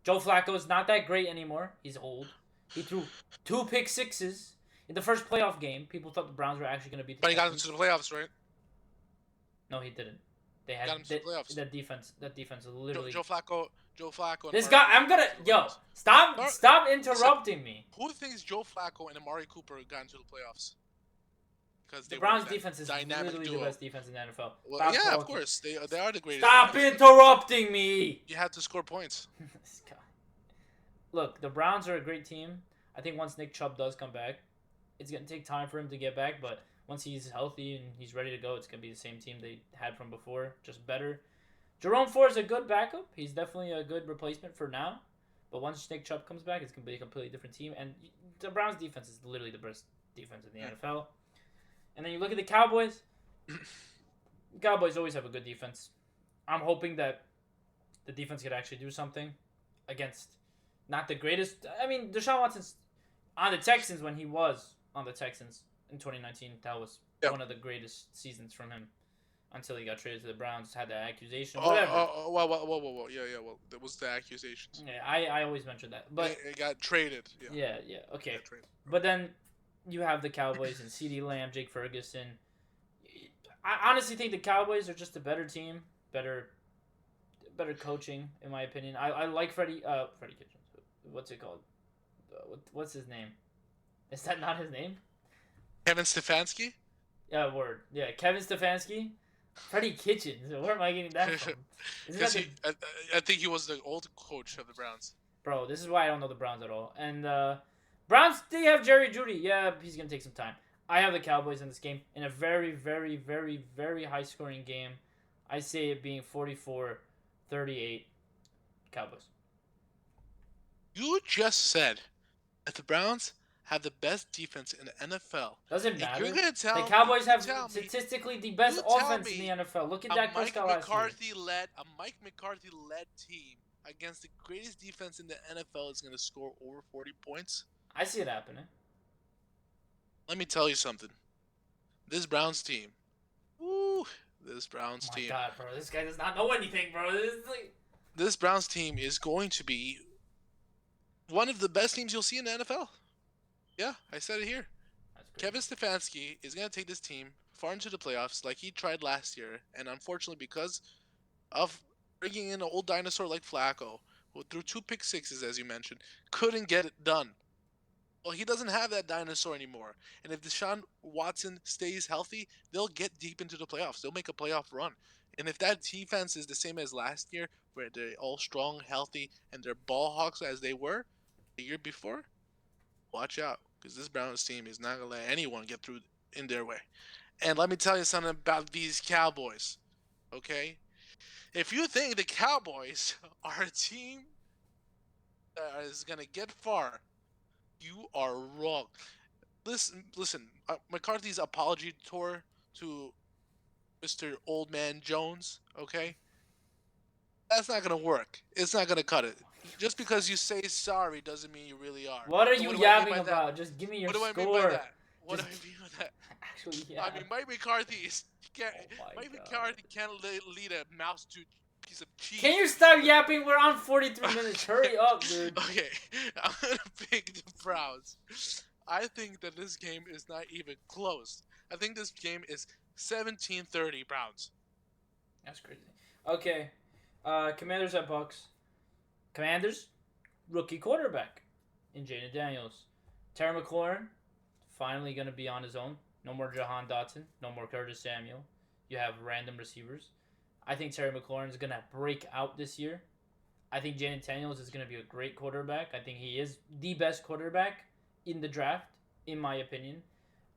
Joe Flacco is not that great anymore. He's old. He threw 2 pick sixes in the first playoff game. People thought the Browns were actually going to beat the But he got into the playoffs, right? No, he didn't. They had Got him to the playoffs. that defense. That defense is literally. Joe Flacco, and This Amari guy, Cooper I'm gonna got to the playoffs. stop Listen, interrupting me. who thinks Joe Flacco and Amari Cooper got into the playoffs? Because The they were Browns' that defense is dynamic literally duo. the best defense in the NFL. Well, Stop yeah, of talking. course they are the greatest. Stop defense. interrupting me. You have to score points. This guy. Look, the Browns are a great team. I think once Nick Chubb does come back, it's gonna take time for him to get back, but once he's healthy and he's ready to go, it's gonna be the same team they had from before, just better. Jerome Ford is a good backup. He's definitely a good replacement for now. But once Nick Chubb comes back, it's gonna be a completely different team. And the Browns' defense is literally the best defense in the NFL. And then you look at the Cowboys. The Cowboys always have a good defense. I'm hoping that the defense could actually do something against not the greatest. I mean, Deshaun Watson's on the Texans when he was on the Texans in 2019. That was one of the greatest seasons from him until he got traded to the Browns, had that accusation. Whatever. Whoa. Yeah. Well, that was the accusations. Yeah, I always mention that. But it got traded. Yeah. Okay. But then you have the Cowboys and CeeDee Lamb, Jake Ferguson. I honestly think the Cowboys are just a better team, better coaching, in my opinion. I like Freddie Kitchens. What's it called? What's his name? Is that not his name? Kevin Stefanski? Yeah, word. Yeah, Kevin Stefanski. Freddie Kitchens. Where am I getting that from? I think he was the old coach of the Browns. Bro, this is why I don't know the Browns at all. And Browns, they have Jerry Jeudy. Yeah, he's going to take some time. I have the Cowboys in this game in a very, very, very, very high-scoring game. I say it being 44-38 Cowboys. You just said that the Browns have the best defense in the NFL. Doesn't matter. You're gonna tell the Cowboys have statistically the best offense in the NFL. Look at Dak Prescott last year. A Mike McCarthy-led team against the greatest defense in the NFL is going to score over 40 points. I see it happening. Let me tell you something. This Browns team. Woo! This Browns team. Oh my God, bro. This guy does not know anything, bro. This Browns team is going to be one of the best teams you'll see in the NFL. Yeah, I said it here. Kevin Stefanski is going to take this team far into the playoffs like he tried last year. And unfortunately, because of bringing in an old dinosaur like Flacco, who threw 2 pick sixes, as you mentioned, couldn't get it done. Well, he doesn't have that dinosaur anymore. And if Deshaun Watson stays healthy, they'll get deep into the playoffs. They'll make a playoff run. And if that defense is the same as last year, where they're all strong, healthy, and they're ball hawks as they were the year before, watch out. Because this Browns team is not going to let anyone get through in their way. And let me tell you something about these Cowboys. Okay? If you think the Cowboys are a team that is going to get far, you are wrong. Listen. McCarthy's apology tour to Mr. Old Man Jones, okay? That's not going to work. It's not going to cut it. Just because you say sorry doesn't mean you really are. What are you yapping about? Just give me your score. What do I mean by that? What do I mean by that? Actually, yeah. I mean, Mike McCarthy can't lead a mouse to a piece of cheese. Can you stop yapping? We're on 43 minutes. Hurry up, dude. Okay, I'm going to pick the Browns. I think that this game is not even close. I think this game is 17-30 Browns. That's crazy. Okay, Commanders at Bucks. Commanders, rookie quarterback in Jaden Daniels. Terry McLaurin, finally going to be on his own. No more Jahan Dotson. No more Curtis Samuel. You have random receivers. I think Terry McLaurin is going to break out this year. I think Jaden Daniels is going to be a great quarterback. I think he is the best quarterback in the draft, in my opinion.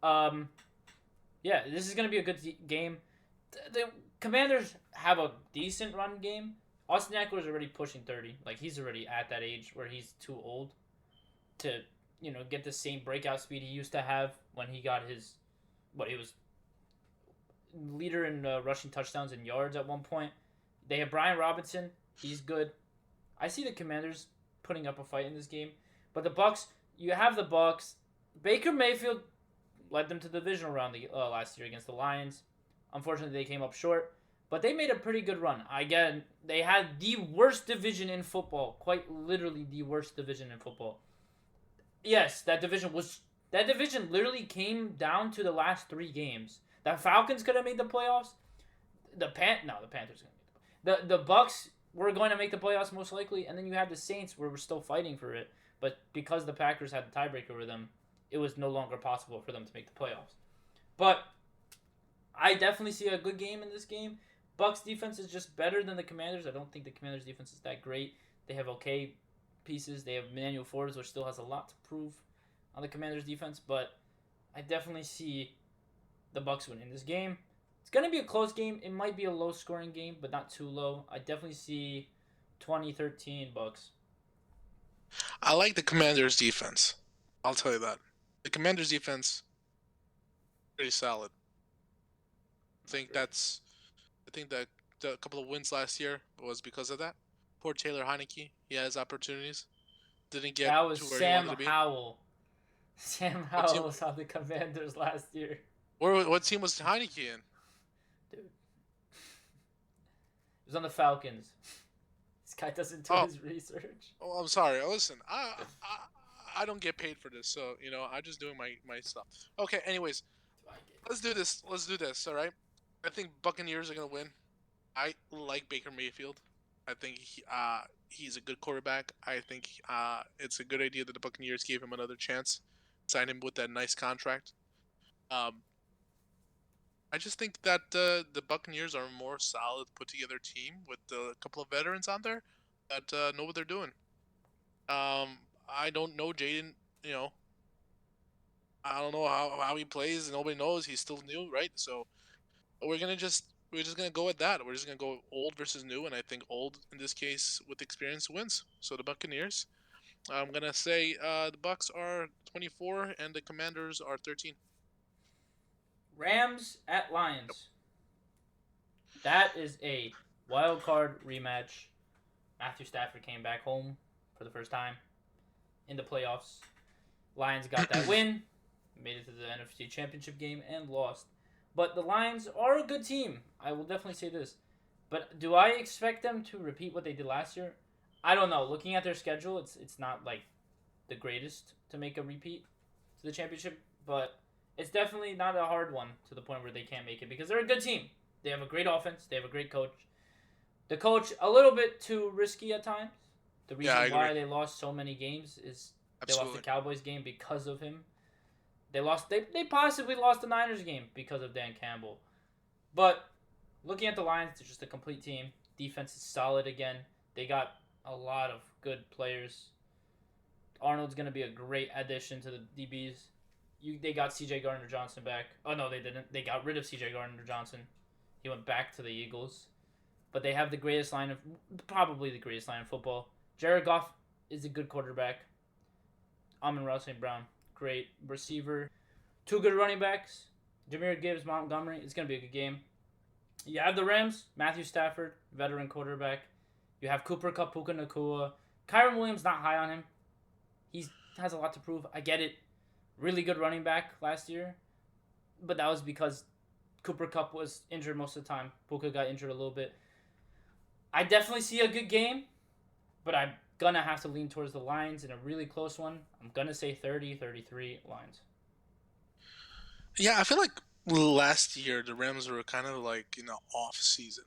Yeah, this is going to be a good game. The Commanders have a decent run game. Austin Eckler is already pushing 30. Like, he's already at that age where he's too old to, get the same breakout speed he used to have when he got his, he was leader in rushing touchdowns and yards at one point. They have Brian Robinson. He's good. I see the Commanders putting up a fight in this game. But the Bucks, you have the Bucks. Baker Mayfield led them to the divisional round last year against the Lions. Unfortunately, they came up short. But they made a pretty good run. Again, they had the worst division in football. Quite literally the worst division in football. Yes, that division literally came down to the last 3 games. The Falcons could have made the playoffs. The Panthers are gonna make the Bucks were going to make the playoffs most likely, and then you had the Saints where we're still fighting for it, but because the Packers had the tiebreaker over them, it was no longer possible for them to make the playoffs. But I definitely see a good game in this game. Bucks defense is just better than the Commanders. I don't think the Commanders defense is that great. They have okay pieces. They have Emmanuel Forbes, which still has a lot to prove on the Commanders defense, but I definitely see the Bucks winning this game. It's gonna be a close game. It might be a low scoring game, but not too low. I definitely see 2013 Bucks. I like the Commanders' defense. I'll tell you that. The Commanders' defense pretty solid. I think that the couple of wins last year was because of that. Poor Taylor Heineke. He has opportunities. Didn't get That was to where he wanted Sam to be. Howell. Sam What Howell team? was on the Commanders last year. What team was Heineke in? Dude. He was on the Falcons. This guy doesn't do Oh, his research. I'm sorry. Listen, I don't get paid for this, so I'm just doing my stuff. Okay. Anyways, let's do this. Let's do this. All right. I think Buccaneers are gonna win. I like Baker Mayfield. I think he's a good quarterback. I think it's a good idea that the Buccaneers gave him another chance, signed him with that nice contract. Um, I just think that the Buccaneers are a more solid, put together team with a couple of veterans on there that know what they're doing. I don't know Jaden. You know, I don't know how he plays. Nobody knows. He's still new, right? So we're just gonna go with that. We're just gonna go old versus new, and I think old in this case with experience wins. So the Buccaneers. I'm gonna say the Bucks are 24 and the Commanders are 13. Rams at Yep. Lions. That is a wild card rematch. Matthew Stafford came back home for the first time in the playoffs. Lions got that win, made it to the NFC Championship game, and lost. But the Lions are a good team. I will definitely say this. But do I expect them to repeat what they did last year? I don't know. Looking at their schedule, it's not like the greatest to make a repeat to the championship, but it's definitely not a hard one to the point where they can't make it because they're a good team. They have a great offense. They have a great coach. The coach a little bit too risky at times. The Yeah, I reason agree. why they lost so many games is they lost the Absolutely. Cowboys game because of him. They possibly lost the Niners game because of Dan Campbell. But looking at the Lions, they're just a complete team. Defense is solid again. They got a lot of good players. Arnold's gonna be a great addition to the DBs. They got C.J. Gardner Johnson back. Oh no, they didn't. They got rid of C.J. Gardner Johnson. He went back to the Eagles. But they have the greatest line of probably the greatest line of football. Jared Goff is a good quarterback. Amon-Ra St. Brown, great receiver. Two good running backs. Jameer Gibbs, Montgomery. It's gonna be a good game. You have the Rams, Matthew Stafford, veteran quarterback. You have Cooper Kupp, Puka Nacua. Kyron Williams, not high on him. He has a lot to prove. I get it. Really good running back last year. But that was because Cooper Kupp was injured most of the time. Puka got injured a little bit. I definitely see a good game, but I'm going to have to lean towards the Lions in a really close one. I'm going to say 30-33 Lions. Yeah, I feel like last year the Rams were kind of like in an off season.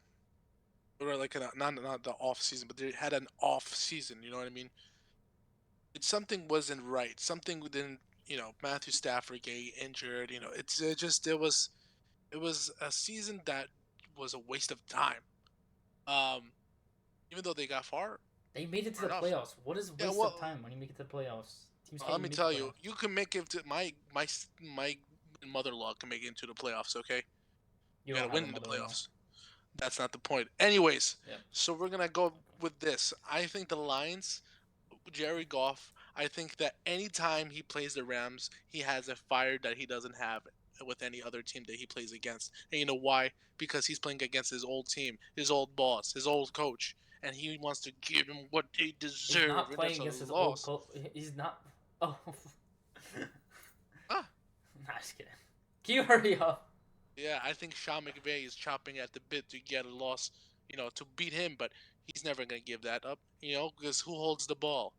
They were like in a, not the off season, but they had an off season. You know what I mean? Something wasn't right. Something didn't. Matthew Stafford getting injured. It was a season that was a waste of time. Um, Even though they got They made it to far the enough. playoffs. What is Yeah, waste of well, time when you make it to the playoffs? Teams let can't me even make the tell you, playoffs. you can make it to my mother-in-law can make it into the playoffs. Okay, You you got don't to have win a in the mother-in-law. playoffs. That's not the point. Anyways, Yep. so we're gonna go with this. I think the Lions, Jerry Goff. I think that anytime he plays the Rams, he has a fire that he doesn't have with any other team that he plays against. And you know why? Because he's playing against his old team, his old boss, his old coach, and he wants to give them what they He's deserve. not And playing that's a against his old loss. coach. He's not. Oh. Ah, Nah, just kidding. Can you hurry up? yeah, I think Sean McVay is chopping at the bit to get a loss, to beat him, but he's never gonna give that up, because who holds the ball?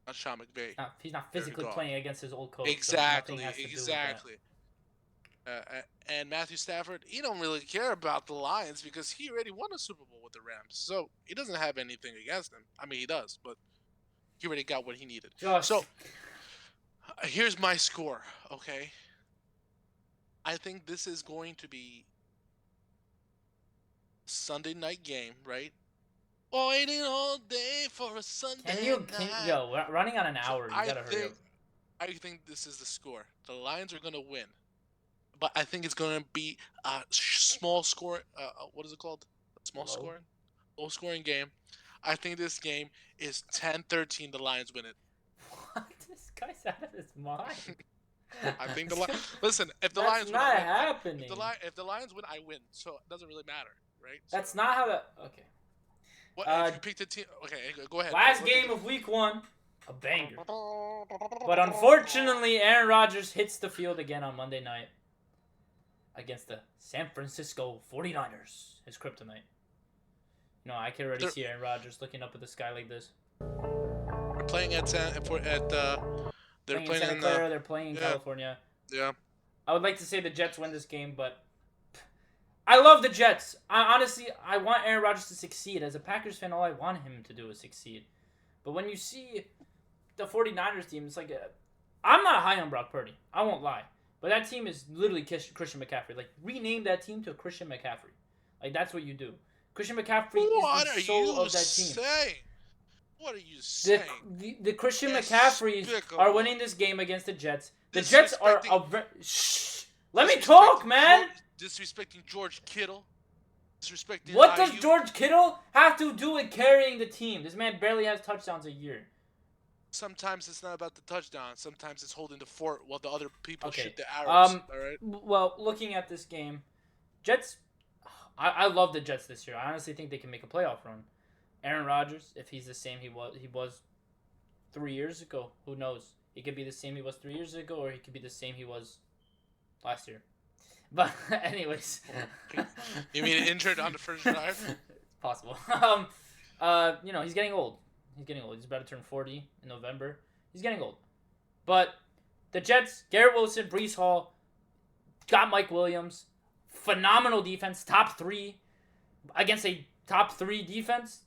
Not Sean McVay. He's not Jared physically Goff. playing against his old coach, so nothing Exactly, has to do with that. exactly. And Matthew Stafford, he don't really care about the Lions because he already won a Super Bowl with the Rams, so he doesn't have anything against them. I mean, he does, but he already got what he needed. Josh, So here's my score. Okay, I think this is going to be Sunday night game, right? Waiting all day for a Sunday night. yo, we're running on an So hour. You I gotta hurry up. think I think this is the score. The Lions are gonna win, but I think it's gonna be a small score. What is it called? Small Low. scoring, low scoring game. I think this game is 10-13. The Lions win it. What? This guy's out of his mind. I think the listen. If the That's Lions win, not I win. happening. If the Lions win, I win. So it doesn't really matter, right? That's So, not how that. Okay. what if you picked a team? Okay, go ahead. Last game of week 1, a banger. But unfortunately, Aaron Rodgers hits the field again on Monday night against the San Francisco 49ers, his kryptonite. No, I can already see Aaron Rodgers looking up at the sky like this. We're playing at they're Playing in playing Santa in Clara, they're playing in yeah. California. Yeah. I would like to say the Jets win this game, but I love the Jets. Honestly, I want Aaron Rodgers to succeed. As a Packers fan, all I want him to do is succeed. But when you see the 49ers team, it's like, I'm not high on Brock Purdy. I won't lie. But that team is literally Christian McCaffrey. Like, rename that team to Christian McCaffrey. Like, that's what you do. Christian McCaffrey is the soul of that team. Saying? What are you saying? The Christian McCaffreys are winning this game against the Jets. The Jets are shh. Let me talk, man. Disrespecting George Kittle. Disrespecting. What does George Kittle have to do with carrying the team? This man barely has touchdowns a year. Sometimes it's not about the touchdown. Sometimes it's holding the fort while the other people shoot the arrows. All right. Well, looking at this game, Jets. I love the Jets this year. I honestly think they can make a playoff run. Aaron Rodgers, if he's the same he was 3 years ago, who knows? He could be the same he was 3 years ago, or he could be the same he was last year. But anyways, you mean injured on the first drive? It's possible. He's getting old. He's about to turn 40 in November. He's getting old. But the Jets, Garrett Wilson, Breece Hall, got Mike Williams, phenomenal defense, top 3 against a top 3 defense.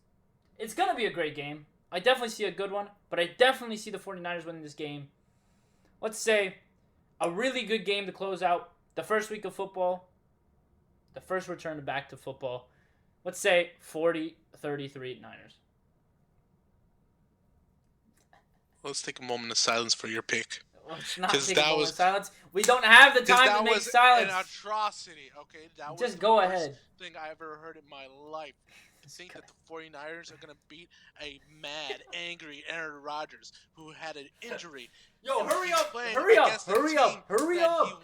It's going to be a great game. I definitely see a good one, but I definitely see the 49ers winning this game. Let's say a really good game to close out the first week of football, the first return back to football. Let's say 40-33 Niners. Let's take a moment of silence for your pick. Let's not take a moment of silence. We don't have the time to make silence. That was an atrocity, okay? That was just go ahead. Thing I ever heard in my life. To think that the 49ers are going to beat a mad, angry Aaron Rodgers who had an injury. Yo, hurry up. He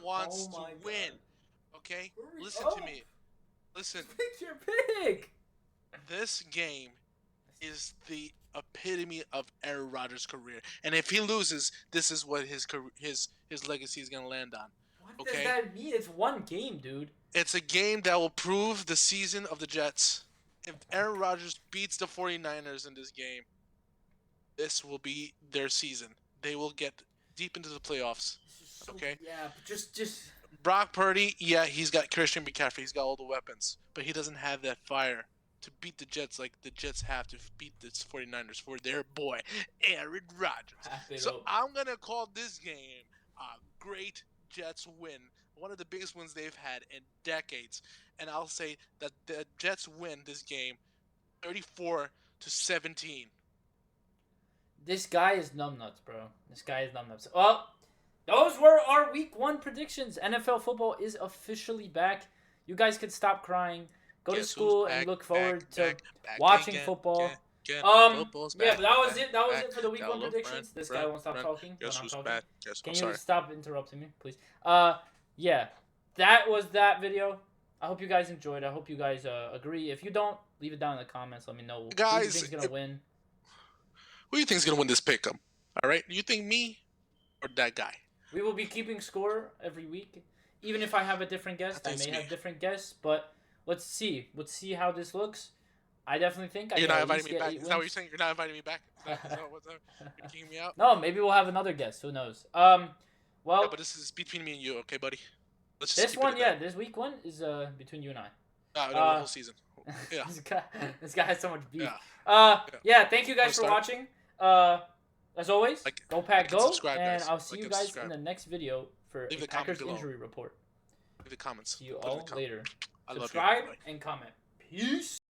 wants to win. Okay? Listen to me. Listen. Pick your pick. This game is the epitome of Aaron Rodgers' career. And if he loses, this is what his legacy is going to land on. What does that mean? It's one game, dude. It's a game that will prove the season of the Jets. If Aaron Rodgers beats the 49ers in this game, this will be their season. They will get deep into the playoffs. Okay? Yeah, just Brock Purdy, yeah, he's got Christian McCaffrey. He's got all the weapons. But he doesn't have that fire to beat the Jets like the Jets have to beat the 49ers for their boy, Aaron Rodgers. So I'm going to call this game a great Jets win. One of the biggest wins they've had in decades. And I'll say that the Jets win this game 34-17. This guy is numbnuts, bro. This guy is numbnuts. Well, those were our week 1 predictions. NFL football is officially back. You guys could stop crying. Go to school and look forward to watching football. But that was it. That was it for the week 1 predictions. This guy won't stop talking when I'm talking. Can you stop interrupting me, please? Yeah, that was that video. I hope you guys enjoyed. I hope you guys agree. If you don't, leave it down in the comments. Let me know guys, who you think's gonna win. Who do you think's gonna win this pick'em? All right, you think me or that guy? We will be keeping score every week. Even if I have a different guest, I may have different guests. But let's see. Let's see how this looks. I definitely think You're not inviting me back. Is that what you're saying? You're not inviting me back? Is that what's up? You're kicking me out? No, maybe we'll have another guest. Who knows? Well, yeah, but this is between me and you, okay, buddy? Let's just This keep one, it yeah, at this week one is between you and I. that. No, the Uh, whole season. Yeah. this guy has so much beef. Yeah. Yeah. Thank you Wanna guys for start? watching. As always, go Pack Like and Go, subscribe, and guys. I'll see Like you and guys subscribe. in the next video for Leave a a comment Packers below. injury report. Leave the comments. See you Put in the all com- later. I love you. Subscribe Bye. and comment. Peace.